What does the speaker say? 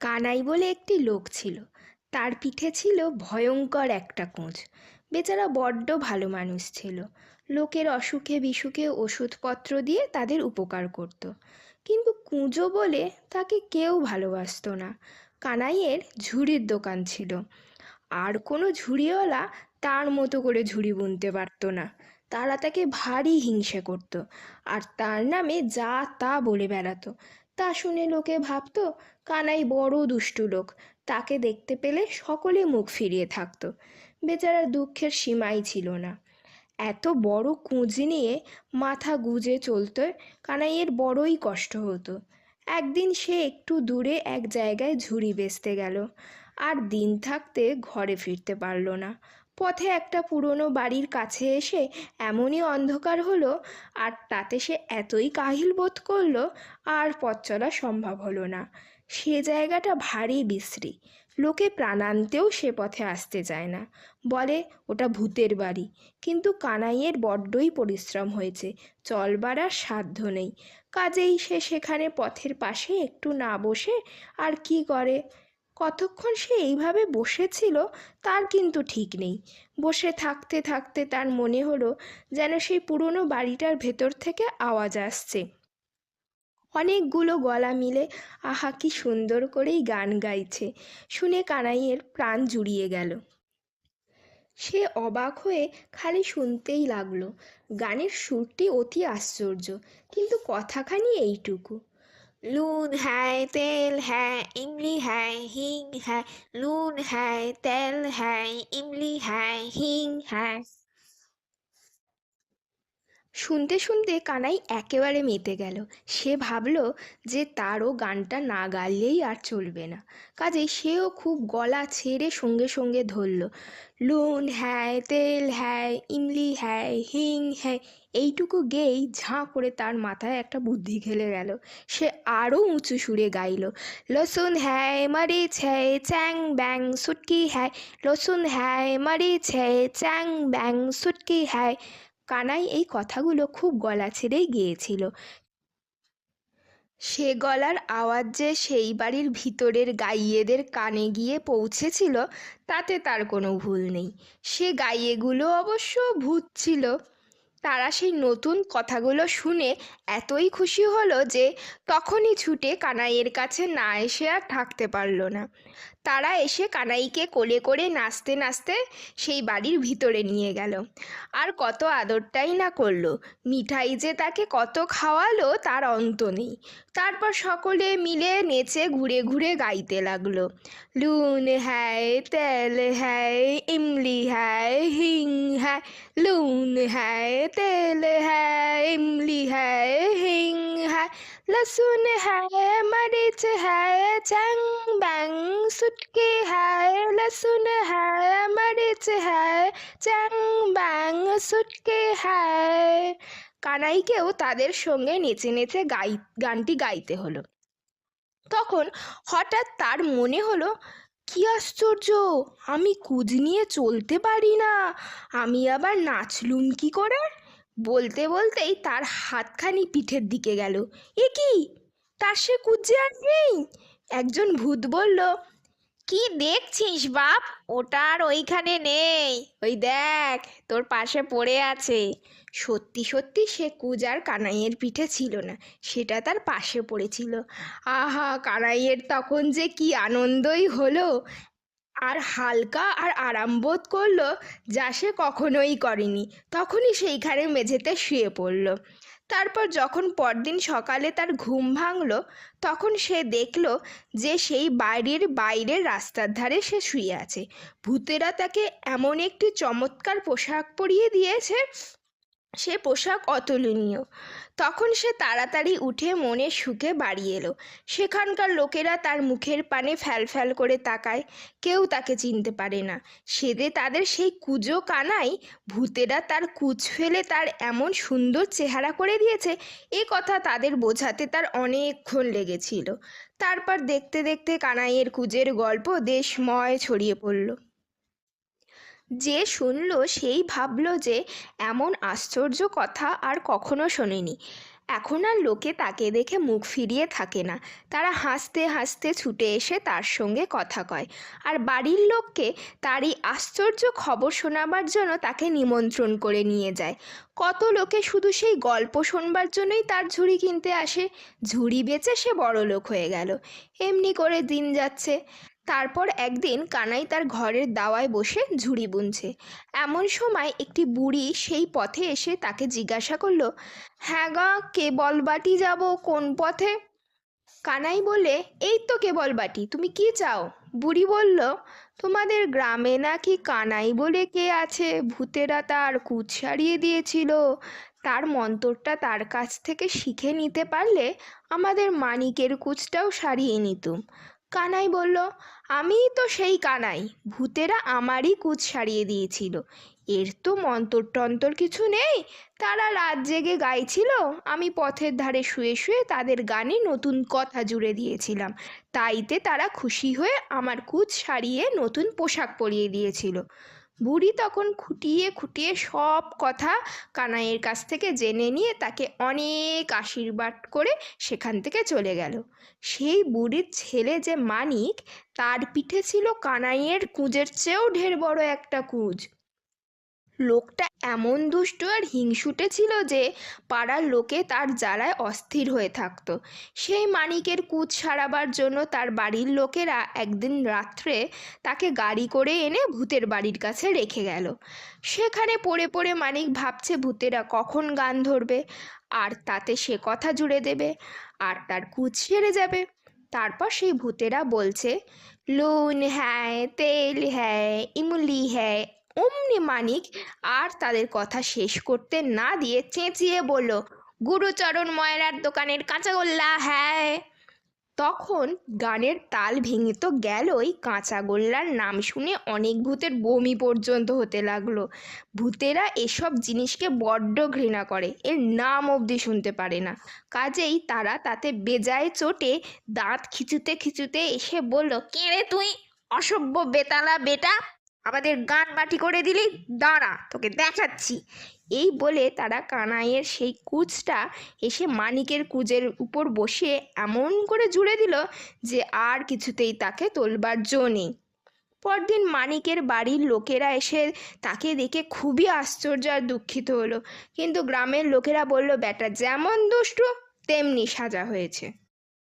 কানাই বলে একটি লোক ছিল। তার পিঠে ছিল ভয়ঙ্কর একটা কোঁচ। বেচারা বড্ড ভালো মানুষ ছিল। লোকের অসুখে বিসুখে ওষুধপত্র দিয়ে তাদের উপকার করত। কিন্তু কুঁজো বলে তাকে কেউ ভালোবাসতো না। কানাইয়ের ঝুড়ির দোকান ছিল, আর কোনো ঝুড়িওয়ালা তার মতো করে ঝুড়ি বুনতে পারতো না। তারা তাকে ভারী হিংসে করত, আর তার নামে যা তা বলে বেড়াতো। তা শুনে লোকে ভাবতো কানাই বড় দুষ্টু লোক, তাকে দেখতে পেলে সকলে মুখ ফিরিয়ে থাকতো। বেচারার দুঃখের সীমাই ছিল না। এত বড় কুঁজ নিয়ে মাথা গুজে চলতে কানাইয়ের বড়ই কষ্ট হতো। একদিন সে একটু দূরে এক জায়গায় ঝুড়ি বেচতে গেল, আর দিন থাকতে ঘরে ফিরতে পারল না। পথে একটা পুরনো বাড়ির কাছে এসে এমনই অন্ধকার হলো, আর তাতে সে এতই কাহিল বোধ করলো, আর পথ চলা সম্ভব হলো না। সে জায়গাটা ভারী বিশ্রী। লোকে প্রাণান্তেও সে পথে আসতে চায় না, বলে ওটা ভূতের বাড়ি। কিন্তু কানাইয়ের বড্ডই পরিশ্রম হয়েছে, চলবার আর সাধ্য নেই। কাজেই সে সেখানে পথের পাশে একটু না বসে আর কি করে। কতক্ষণ সে এইভাবে বসেছিল তার কিন্তু ঠিক নেই। বসে থাকতে থাকতে তার মনে হলো যেন সেই পুরনো বাড়িটার ভেতর থেকে আওয়াজ আসছে। অনেকগুলো গলা মিলে আহা কি সুন্দর করেই গান গাইছে। শুনে কানাইয়ের প্রাণ জুড়িয়ে গেল। সে অবাক হয়ে খালি শুনতেই লাগলো। গানের সুরটি অতি আশ্চর্য, কিন্তু কথাখানি এইটুকু: लून है तेल है इमली है हींग है, लून है तेल है इमली है हींग है। শুনতে শুনতে কানাই একেবারে মেতে গেল। সে ভাবলো যে তারও গানটা না গাইলেই আর চলবে না। কাজেই সেও খুব গলা ছেড়ে সঙ্গে সঙ্গে ধরল, লুন হ্যায় তেল হ্যায় ইমলি হ্যায় হিং হ্যায়। এইটুকু গেয়েই ঝাঁ করে তার মাথায় একটা বুদ্ধি খেলে গেল। সে আরও উঁচু সুরে গাইল, লসুন হ্যায় মরিচ হ্যায় চ্যাং ব্যাং সুটকি হ্যায়, লসুন হ্যায় মরিচ হ্যায় চ্যাং ব্যাং সুটকি হ্যায়। কানাই এই কথাগুলো খুব গলা ছেড়েই গেয়েছিল। সে গলার আওয়াজ যে সেই বাড়ির ভিতরের গাইয়েদের কানে গিয়ে পৌঁছেছিল তাতে তার কোনো ভুল নেই। সে গাইয়েগুলো অবশ্য ভূত ছিল। তারা সেই নতুন কথাগুলো শুনে এতই খুশি হলো যে তখনই ছুটে কানাইয়ের কাছে না এসে আর থাকতে পারল না। তারা এসে কানাইকে কোলে করে নাচতে নাচতে সেই বাড়ির ভিতরে নিয়ে গেল। আর কত আদরটাই না করলো। মিঠাই যে তাকে কত খাওয়ালো তার অন্ত নেই। তারপর সকলে মিলে নেচে ঘুরে ঘুরে গাইতে লাগলো, লুন হ্যায় তেল হ্যায় ইমলি হ্যায় হিং হ্যায়, लून है तेल है इमली है हिंग है, लहसुन है मरीच है चंग बैंग सुटकी है, लहसुन है मरीच है चंग बैंग सुटकी है। কানাইকেও তাদের সঙ্গে নেচে নেচে গানটি গাইতে হলো। তখন হঠাৎ তার মনে হলো, কি আশ্চর্য, আমি কুঁজ নিয়ে চলতে পারি না, আমি আবার নাচলুম কি করে? বলতে বলতেই তার হাতখানি পিঠের দিকে গেল। এ কি, তার সে কুঁজ যে আর নেই! একজন ভূত বলল, কি দেখছিস বাপ, ওটা আর ওইখানে নেই, ওই দেখ তোর পাশে পড়ে আছে। সত্যি সত্যি সে কুঁজ আর কানাইয়ের পিঠে ছিল না, সেটা তার পাশে পড়েছিল। আহা, কানাইয়ের তখন যে কি আনন্দই হলো, আর হালকা আর আরাম বোধ করলো যা সে কখনোই করেনি। তখনই সেইখানে মেঝেতে শুয়ে পড়ল। তারপর যখন পরদিন সকালে তার ঘুম ভাঙল, তখন সে দেখল যে সেই বাইরের রাস্তার ধারে সে শুয়ে আছে। ভূতেরা তাকে এমন একটি চমৎকার পোশাক পরিয়ে দিয়েছে, সে পোশাক অতুলনীয়। তখন সে তাড়াতাড়ি উঠে মনের সুখে বাড়ি এলো। সেখানকার লোকেরা তার মুখের পানে ফ্যাল ফ্যাল করে তাকায়, কেউ তাকে চিনতে পারে না। সেদে তাদের সেই কুঁজো কানাই, ভূতেরা তার কুঁজ ফেলে তার এমন সুন্দর চেহারা করে দিয়েছে, এ কথা তাদের বোঝাতে তার অনেকক্ষণ লেগেছিল। তারপর দেখতে দেখতে কানাইয়ের কুঁজের গল্প দেশময় ছড়িয়ে পড়ল। যে শুনল সেই ভাবল যে এমন আশ্চর্য কথা আর কখনো শোনেনি। এখন আর লোকে তাকে দেখে মুখ ফিরিয়ে থাকে না। তারা হাসতে হাসতে ছুটে এসে তার সঙ্গে কথা কয়, আর বাড়ির লোককে তার এই আশ্চর্য খবর শোনাবার জন্য তাকে নিমন্ত্রণ করে নিয়ে যায়। কত লোকে শুধু সেই গল্প শোনবার জন্যই তার ঝুড়ি কিনতে আসে। ঝুড়ি বেচে সে বড়লোক হয়ে গেল। এমনি করে দিন যাচ্ছে। তারপর একদিন কানাই তার ঘরের দাওয়ায় বসে ঝুড়ি বুনছে। এমন সময় একটি বুড়ি সেই পথে এসে তাকে জিজ্ঞাসা করলো, হ্যাঁ গা, কেবলবাটি যাব কোন পথে? কানাই বলে, এই তো কেবলবাটি, তুমি কি চাও? বুড়ি বলল, তোমাদের গ্রামে নাকি কানাই বলে কে আছে, ভূতেরা তার কুৎ সারিয়ে দিয়েছিল। তার মন্তরটা তার কাছ থেকে শিখে নিতে পারলে আমাদের মানিকের কুচটাও সারিয়ে নিতুম। কানাই বলল, আমিই তো সেই কানাই, ভূতেরা আমারই কুচ সারিয়ে দিয়েছিল। এর তো মন্তর টন্তর কিছু নেই। তারা রাত জেগে গাইছিল, আমি পথের ধারে শুয়ে শুয়ে তাদের গানে নতুন কথা জুড়ে দিয়েছিলাম। তাইতে তারা খুশি হয়ে আমার কুচ সারিয়ে নতুন পোশাক পরিয়ে দিয়েছিল। বুড়ি তখন খুঁটিয়ে খুঁটিয়ে সব কথা কানাইয়ের কাছ থেকে জেনে নিয়ে তাকে অনেক আশীর্বাদ করে সেখান থেকে চলে গেল। সেই বুড়ির ছেলে যে মানিক, তার পিঠে ছিল কানাইয়ের কুঁজের চেয়েও ঢের বড় একটা কুঁজ। লোকটা এমন দুষ্ট আর হিংসুটে ছিল যে পাড়ার লোকে তার জ্বালায় অস্থির হয়ে থাকতো। সেই মানিকের কুঁজ সারাবার জন্য তার বাড়ির লোকেরা একদিন রাত্রে তাকে গাড়ি করে এনে ভূতের বাড়ির কাছে রেখে গেল। সেখানে পড়ে পড়ে মানিক ভাবছে ভূতেরা কখন গান ধরবে, আর তাতে সে কথা জুড়ে দেবে, আর তার কুঁজ সেরে যাবে। তারপর সেই ভূতেরা বলছে, লুন হ্যায়, তেল হ্যায়, ইমলি হ্যায়। অমনি মানিক আর তাদের কথা শেষ করতে না দিয়ে চেঁচিয়ে বলল, গুরুচরণ ময়রার দোকানের কাঁচাগোল্লা হ্যায়। তখন গানের তাল ভেঙে তো গেলই, কাঁচাগোল্লার নাম শুনে অনেক ভূতের বমি পর্যন্ত হতে লাগলো। ভূতেরা এসব জিনিসকে বড্ড ঘৃণা করে, এর নাম অবধি শুনতে পারে না। কাজেই তারা তাতে বেজায় চোটে দাঁত খিচুতে খিচুতে এসে বলল, কে রে তুই, অসভ্য বেতালা বেটা, আমাদের গান বাটি করে দিলি, দাঁড়া তোকে দেখাচ্ছি। এই বলে তারা কানাইয়ের সেই কুঁজটা এসে মানিকের কুঁজের উপর বসে এমন করে জুড়ে দিল যে আর কিছুতেই তাকে তোলবার জো নেই। পরদিন মানিকের বাড়ির লোকেরা এসে তাকে দেখে খুবই আশ্চর্য আর দুঃখিত হলো। কিন্তু গ্রামের লোকেরা বলল, বেটা যেমন দুষ্টু তেমনি সাজা হয়েছে।